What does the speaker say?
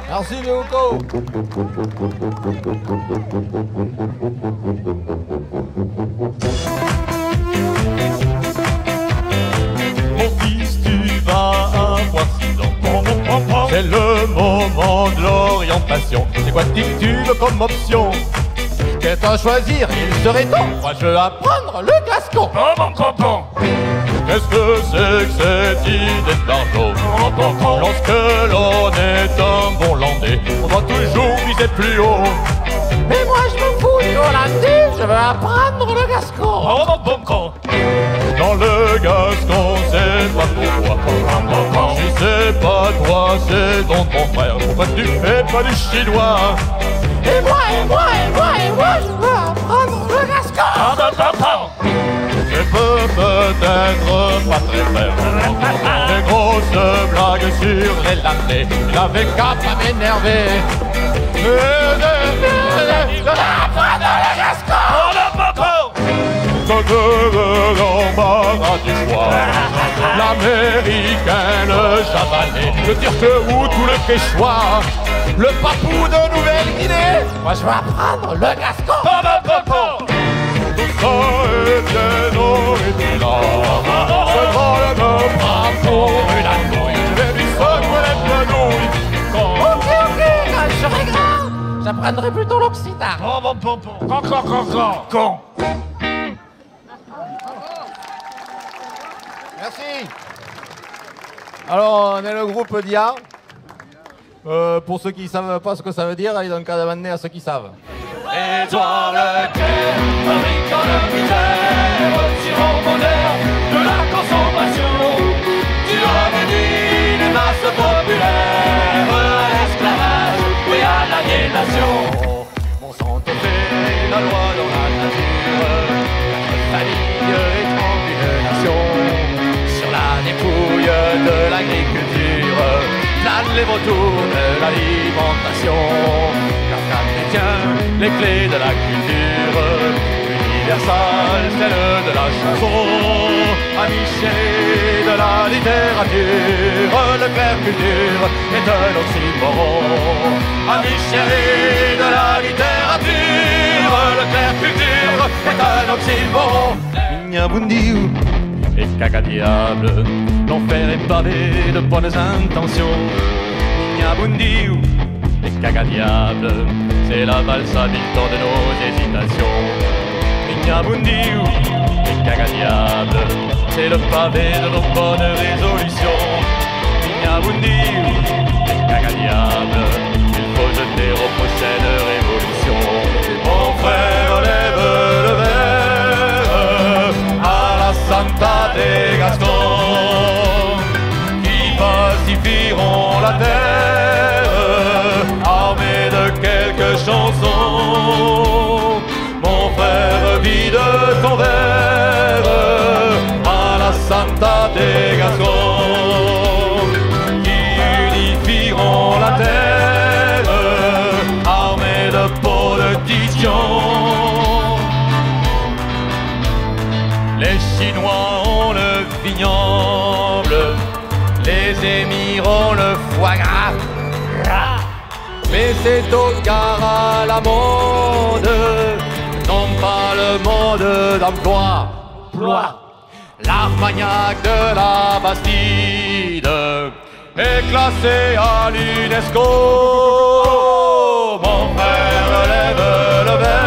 Merci Léoco. Mon fils, tu vas avoir 6 ans. C'est le moment de l'orientation. C'est quoi que tu veux comme option? Qu'est-ce à choisir? Il serait temps. Moi je veux apprendre le gascon. Qu'est-ce que c'est que cette idée de l'argot? Lorsque l'on est un bon landais, on doit toujours viser plus haut. Mais moi je me fous du hollandais. Je veux apprendre le gascon. Dans le gascon, c'est pas pour toi. Si c'est pas toi, c'est donc ton frère. Pourquoi tu fais pas du chinois? Et moi, je veux apprendre le gascon. Je peux peut-être pas très faire des grosses blagues sur les landais. Il avait qu'à pas m'énerver. Apprendre le gascon. Dans l'embarras du choix, l'américain, le javanais, le turc ou tout le quechua, Le papou de Nouvelle-Guinée. Moi je veux apprendre le gascon. tout ça est bien original. Ce drôle me prend pour une andouille. Je vais lui secouer les grenouilles. Ok, quand je serai grand, j'apprendrai plutôt l'occitan. Con. Merci. Alors, on est le groupe d'IA. Pour ceux qui ne savent pas ce que ça veut dire, ils ont qu'à demander à ceux qui savent. Édouard Leclerc, fabricant de misère, tyran moderne de la consommation. Tu as réduit les masses populaires à l'esclavage et à l'aliénation. Mon sang te fait la loi dans la nature. Notre famille est en une nation. Sur la dépouille de l'agriculture, planent les vautours de l'alimentation. Car ça détient les clés de la culture universelle, celle de la chanson, ami chéri de la littérature. Le clair culture est un oxymoron. Ami chéri de la littérature, le clair culture est un oxymoron. Mignabundiou et cagadiable, l'enfer est pavé de bonnes intentions. Mignabundiou et cagadiable, c'est la valse habitant de nos hésitations. Mignabundiou et cagadiable, c'est le pavé de nos bonnes résolutions. Mignabundiou et cagadiable, il faut jeter aux prochaines révolutions. Mon frère lève le verre à la Santa des Gascons, qui pacifieront la terre, armés de quelques chansons. Mon frère, vide ton verre à la Santa des Gascons, qui unifieront la terre, armés de politiciens. Les Chinois ont le vignoble, les Émirs ont le foie gras. Mais c'est au quart à la mode, non pas le mode d'emploi. L'Armagnac de la Bastide est classé à l'UNESCO. Mon frère lève le verre